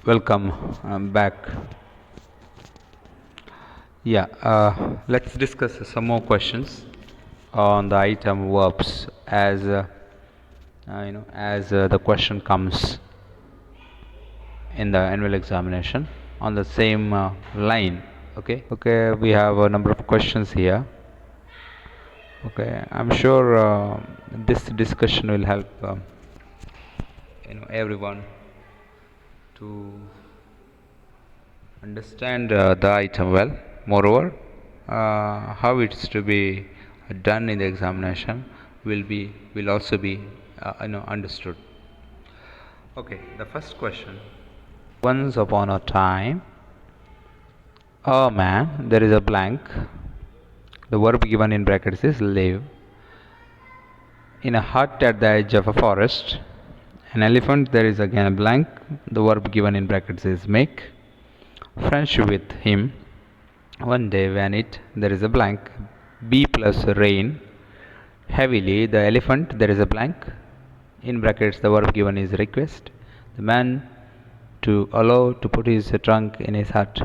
Welcome back. Let's discuss some more questions on the item verbs as the question comes in the annual examination on the same line. Okay, we have a number of questions here. Okay, I'm sure this discussion will help everyone to understand the item well. Moreover, how it's to be done in the examination will also be understood. Okay, the first question. Once upon a time, a man, there is a blank. The verb given in brackets is live. In a hut at the edge of a forest. An elephant, there is again a blank. The verb given in brackets is make. Friendship with him. One day when there is a blank. Be plus rain. Heavily, the elephant, there is a blank. In brackets, the verb given is request. The man to allow to put his trunk in his hut.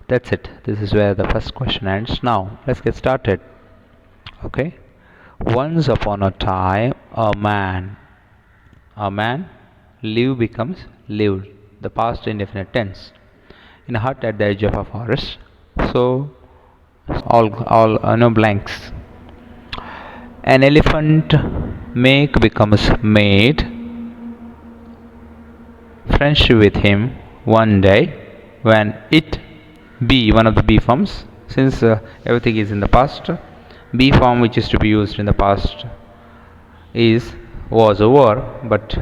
That's it. This is where the first question ends. Now, let's get started. Okay. Once upon a time, a man. Live becomes lived. The past indefinite tense. In a hut at the edge of a forest. So, all no blanks. An elephant make becomes made. Friendship with him one day when it be one of the be forms, since everything is in the past. Be form which is to be used in the past is was or were, but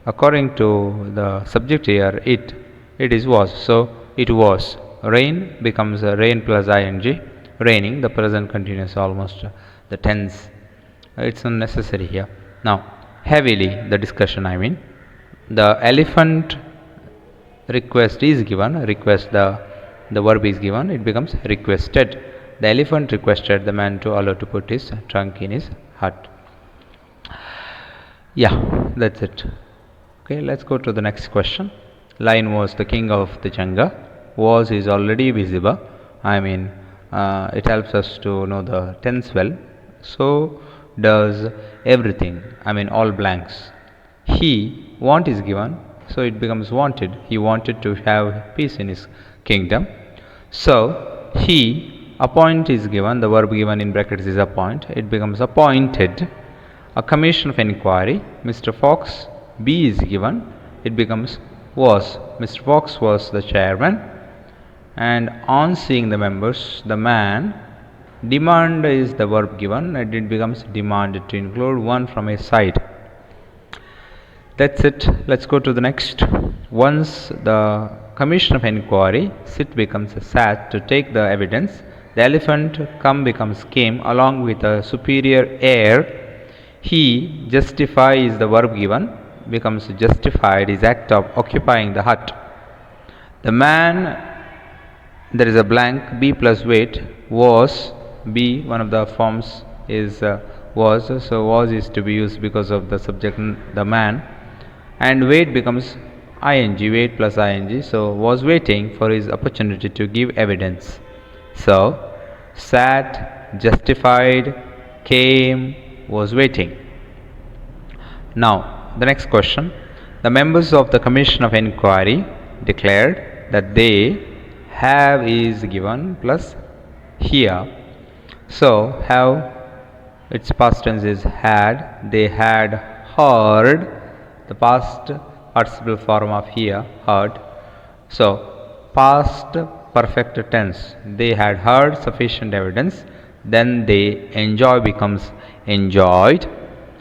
according to the subject here it is was, so it was. Rain becomes rain plus ing, raining. The present continuous, almost the tense. It's unnecessary here. Now, heavily, the discussion, the elephant request is given. Request, the verb is given. It becomes requested. The elephant requested the man to allow to put his trunk in his hut. Yeah, that's it. Okay, let's go to the next question. Lion was the king of the jungle. Was is already visible. It helps us to know the tense well. So does everything. All blanks. He, want is given, so it becomes wanted. He wanted to have peace in his kingdom. So he, appoint is given. The verb given in brackets is appoint. It becomes appointed. A commission of inquiry. Mr. Fox, B is given. It becomes was. Mr. Fox was the chairman. And on seeing the members, the man, demand is the verb given, and it becomes demanded to include one from his side. That's it. Let's go to the next. Once the commission of inquiry, sit becomes sat to take the evidence. The elephant, come becomes came along with a superior air. He, justify is the verb given, becomes justified his act of occupying the hut. The man, there is a blank, be plus wait, was. Be, one of the forms is was, so was is to be used because of the subject, the man. And wait becomes ing, wait plus ing, so was waiting for his opportunity to give evidence. So sat, justified, came, was waiting. Now the next question. The members of the commission of inquiry declared that they have is given plus here. So have, its past tense is had. They had heard. The past participle form of here, heard. So past perfect tense. They had heard sufficient evidence. Then they enjoy becomes enjoyed.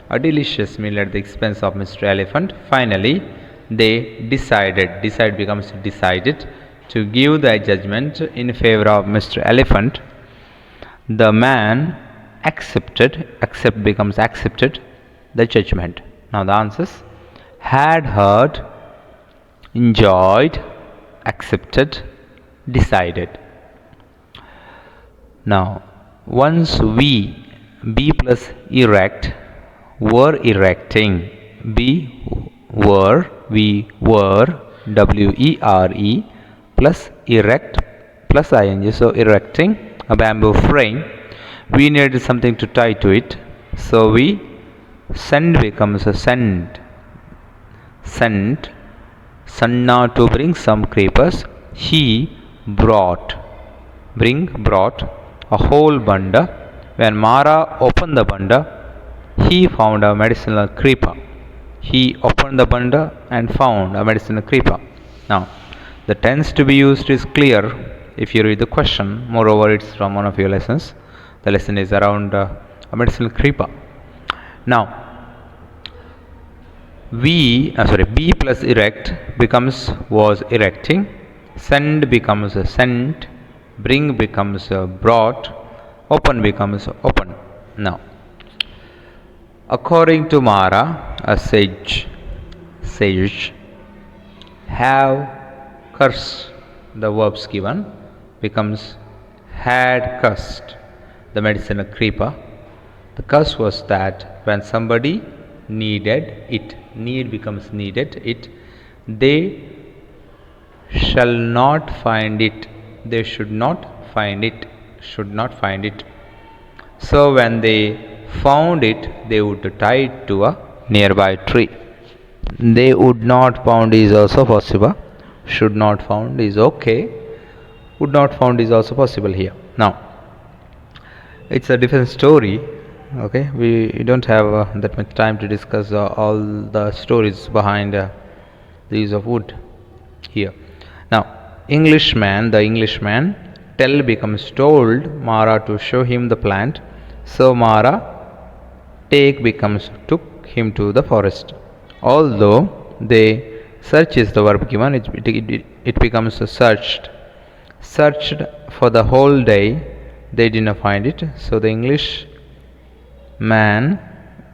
A delicious meal at the expense of Mr. Elephant. Finally, they decided. Decide becomes decided to give the judgment in favor of Mr. Elephant. The man accepted. Accept becomes accepted the judgment. Now the answers: had heard, enjoyed, accepted, decided. Now, once we, be plus erect, were erecting, be were, we were WERE plus erect plus ing. So erecting a bamboo frame. We needed something to tie to it. So we send becomes a send. Sent Sanna to bring some creepers. He brought a whole bunda. When Mara opened the bunda, he found a medicinal creeper. He opened the bunda and found a medicinal creeper. Now, the tense to be used is clear if you read the question. Moreover, it's from one of your lessons. The lesson is around a medicinal creeper. Now, B plus erect becomes was erecting, send becomes sent, bring becomes brought, open becomes open. Now, according to Mara, a sage, have cursed, the verbs given becomes had cursed, the medicinal creeper. The curse was that when somebody needed it, need becomes needed it, they shall not find it, they should not find it, so when they found it, they would tie it to a nearby tree. They would not found is also possible, should not found is okay, would not found is also possible here. Now, it's a different story. Okay, we don't have that much time to discuss all the stories behind the use of wood here. Now, the Englishman tell becomes told Mara to show him the plant, so Mara take becomes took him to the forest. Although they search is the verb given, it becomes searched for the whole day, they did not find it, so the English man,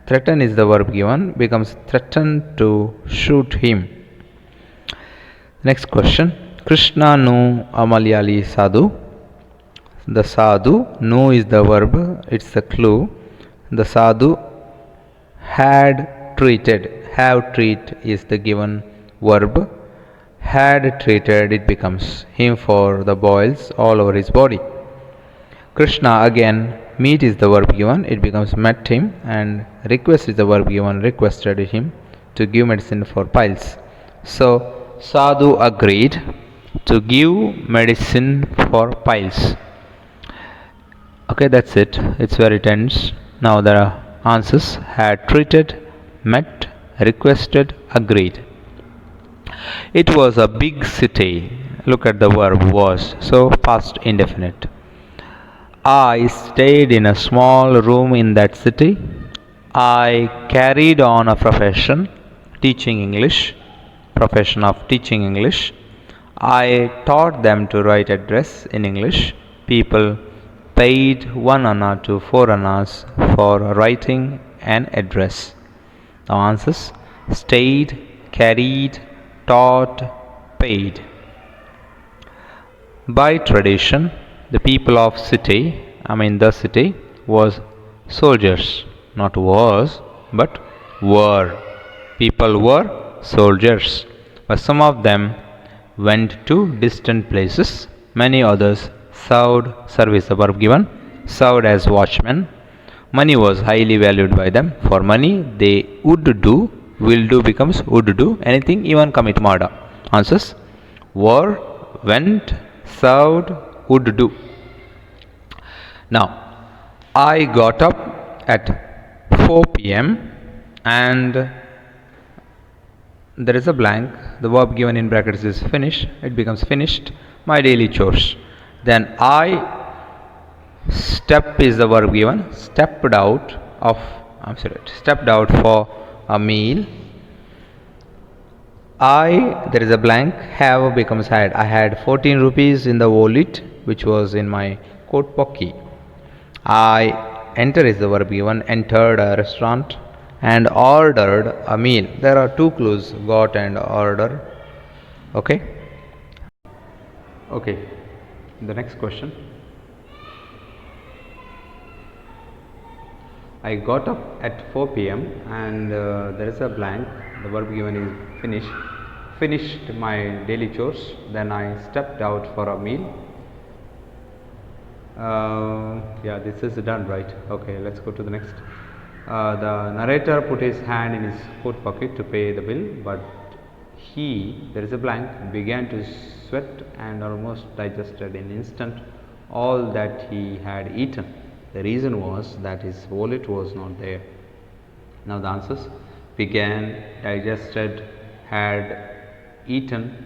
threaten is the verb given, becomes threatened to shoot him. Next question. Krishna nu Amalyali sadhu. The sadhu, nu is the verb, it's the clue. The sadhu had treated, have treat is the given verb. Had treated, it becomes him for the boils all over his body. Krishna again, meet is the verb given, it becomes met him, and request is the verb given, requested him to give medicine for piles. So Sadhu agreed to give medicine for piles. Okay, that's it. It's where it ends. Now the answers: had treated, met, requested, agreed. It was a big city. Look at the verb was, so past indefinite. I stayed in a small room in that city. I carried on a profession, teaching English, profession of teaching English. I taught them to write address in English. People paid 1 anna to 4 annas for writing an address. The answers: stayed, carried, taught, paid. By tradition, the people of the city was soldiers, not was, but were. People were soldiers, but some of them went to distant places. Many others served, service the verb given, served as watchmen. Money was highly valued by them. For money, they would do, will do becomes would do, anything, even commit murder. Answers: were, went, served, would do. Now, I got up at 4 p.m. and there is a blank. The verb given in brackets is finish. It becomes finished my daily chores. Then I step is the verb given. Stepped out for a meal. There is a blank. Have becomes had. I had 14 rupees in the wallet, which was in my coat pocket. I enter is the verb given. Entered a restaurant and ordered a meal. There are two clues: got and order. Okay. The next question. I got up at 4 p.m. and there is a blank. The verb given is finish. finished my daily chores. Then I stepped out for a meal. Yeah, this is done, right? Okay, let's go to the next. The narrator put his hand in his coat pocket to pay the bill, but there is a blank, began to sweat and almost digested in an instant all that he had eaten. The reason was that his wallet was not there. Now the answers: began, digested, had eaten,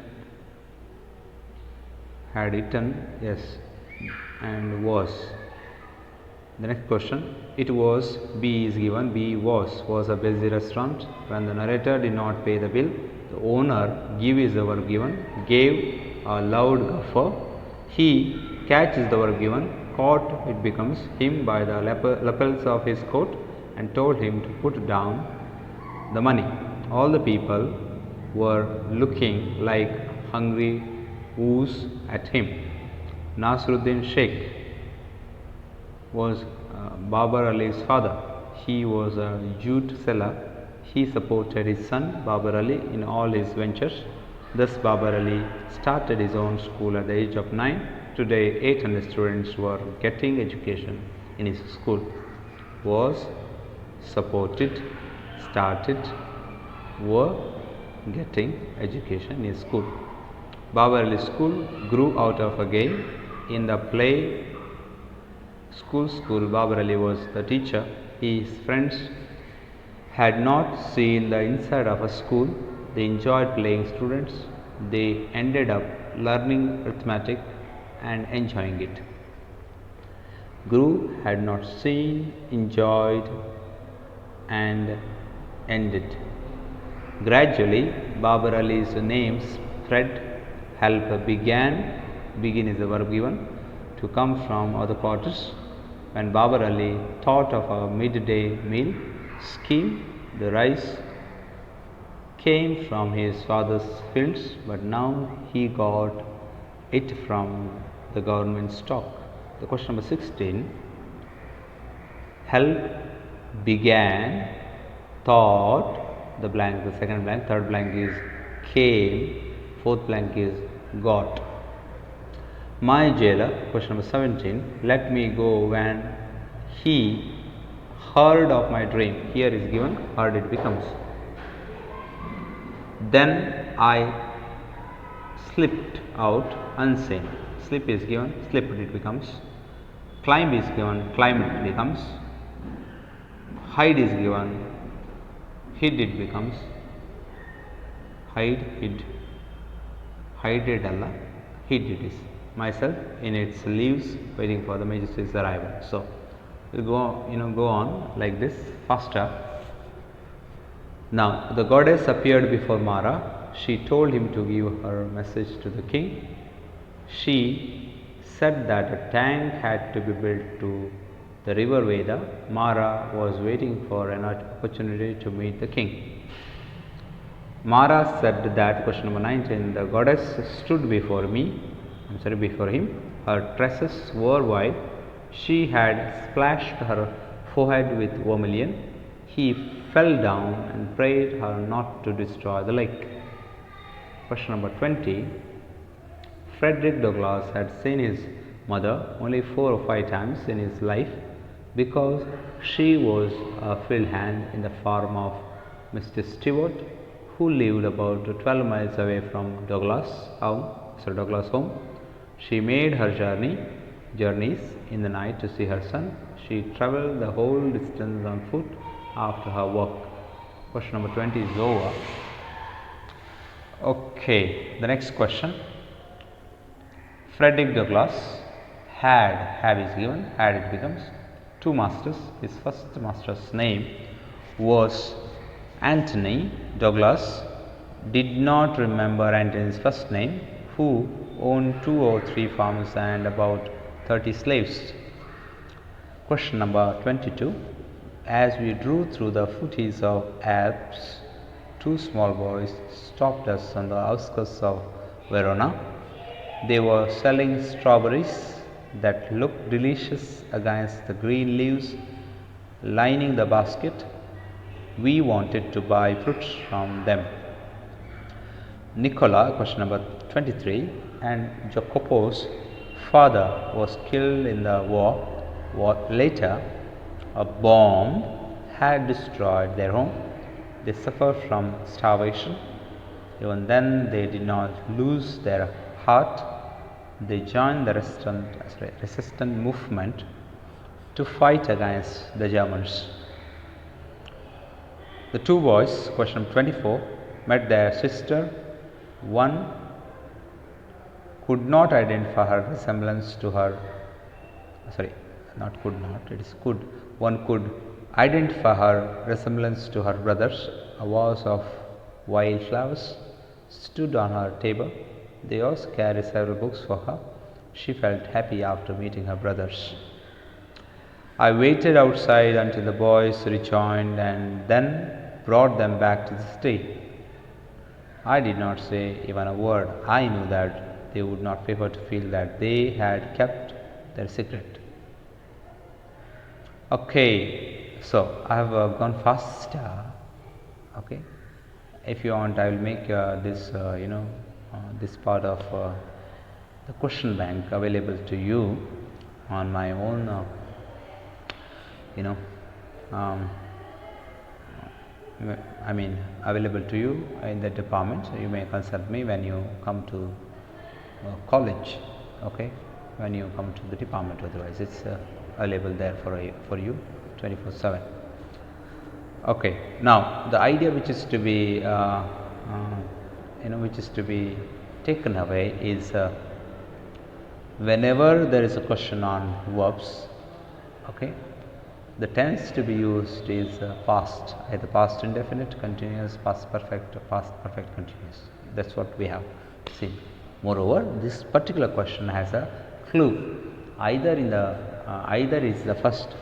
yes, and was. The next question, it was, B is given, B was a busy restaurant. When the narrator did not pay the bill, the owner, give is the verb given, gave a loud guffaw. He catches the verb given, caught, it becomes him by the lapels of his coat and told him to put down the money. All the people were looking like hungry woos at him. Nasruddin Sheikh was Babar Ali's father. He was a jute seller. He supported his son Babar Ali in all his ventures. Thus Babar Ali started his own school at the age of 9. Today 800 students were getting education in his school. Was, supported, started, were getting education in his school. Babar Ali's school grew out of a game. In the play School, Babar Ali was the teacher. His friends had not seen the inside of a school. They enjoyed playing students. They ended up learning arithmetic and enjoying it. Guru had not seen, enjoyed, and ended. Gradually, Babar Ali's name spread. Help began, begin is the verb given, to come from other quarters. When Babar Ali thought of a midday meal scheme, the rice came from his father's fields, but now he got it from the government stock. The question number 16. Help began, thought, the blank, the second blank, third blank is came, fourth blank is got. My jailer, question number 17, let me go when he heard of my dream. Here is given, heard it becomes. Then I slipped out unseen. Slip is given, slipped it becomes. Climb is given, climbed it becomes. Hide is given, hid it becomes. Hide, hid. Hided Allah, hid it is. Myself in its leaves, waiting for the Majesty's arrival. So we'll go on like this faster. Now the goddess appeared before Mara. She told him to give her message to the king. She said that a tank had to be built to the river Veda. Mara was waiting for an opportunity to meet the king. Mara said that, question number 19, the goddess stood before him. Her tresses were white. She had splashed her forehead with vermilion. He fell down and prayed her not to destroy the lake. Question number 20. Frederick Douglass had seen his mother only 4 or 5 times in his life because she was a field hand in the farm of Mr. Stewart, who lived about 12 miles away from Douglass' home. She made her journeys in the night to see her son. She travelled the whole distance on foot after her work. Question number 20 is over. Okay, the next question. Frederick Douglass have is given, had it becomes. 2 masters. His first master's name was Anthony. Douglass did not remember Anthony's first name, who owned 2 or 3 farms and about 30 slaves. Question number 22. As we drove through the foothills of Alps, 2 small boys stopped us on the outskirts of Verona. They were selling strawberries that looked delicious against the green leaves lining the basket. We wanted to buy fruits from them. Nicola, question number 23, and Jacopo's father was killed in the war. Later, a bomb had destroyed their home. They suffered from starvation. Even then, they did not lose their heart. They joined the resistance movement to fight against the Germans. The two boys, question 24, met their sister. One could not identify her resemblance to her, could. One could identify her resemblance to her brothers. A vase of wildflowers stood on her table. They also carried several books for her. She felt happy after meeting her brothers. I waited outside until the boys rejoined and then brought them back to the city. I did not say even a word. I knew that they would not prefer to feel that they had kept their secret. Okay, so I have gone fast. Okay, if you want, I will make this this part of the question bank available to you on my own available to you in the department. So you may consult me when you come to college, okay, when you come to the department. Otherwise it's available there for you 24/7. Okay, now the idea which is to be taken away is whenever there is a question on verbs, okay, the tense to be used is past, either past indefinite, continuous, past perfect, past perfect continuous. That's what we have seen. Moreover, this particular question has a clue. Either is the first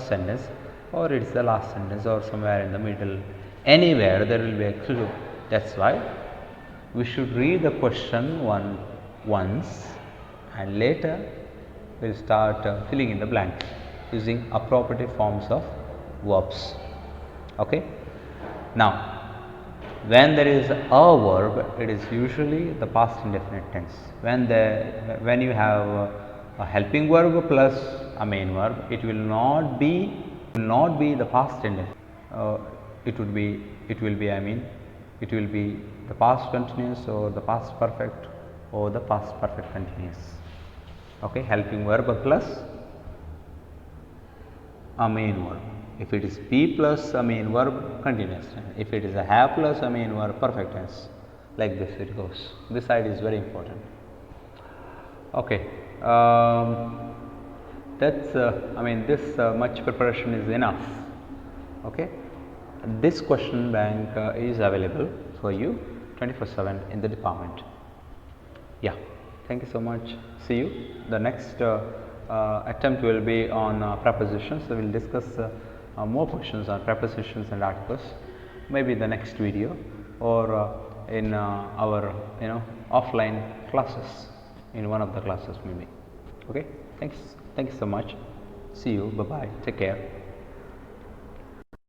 sentence, or it's the last sentence, or somewhere in the middle. Anywhere there will be a clue. That's why we should read the question once, and later we'll start filling in the blanks using appropriate forms of verbs. Okay. Now, when there is a verb, it is usually the past indefinite tense. When you have a helping verb plus a main verb, it will not be the past indefinite. It will be the past continuous, or the past perfect, or the past perfect continuous. Okay, helping verb plus a main verb. If it is be plus a main verb, continuous tense. If it is a have plus a main verb, perfect tense. Like this it goes. This side is very important. Okay, that's this much preparation is enough. Okay, this question bank is available for you 24/7 in the department. Yeah, thank you so much. See you. The next attempt will be on prepositions. So we will discuss more questions on prepositions and articles, maybe the next video, or in our offline classes, in one of the classes maybe. Okay, thank you so much. See you. Bye bye. Take care.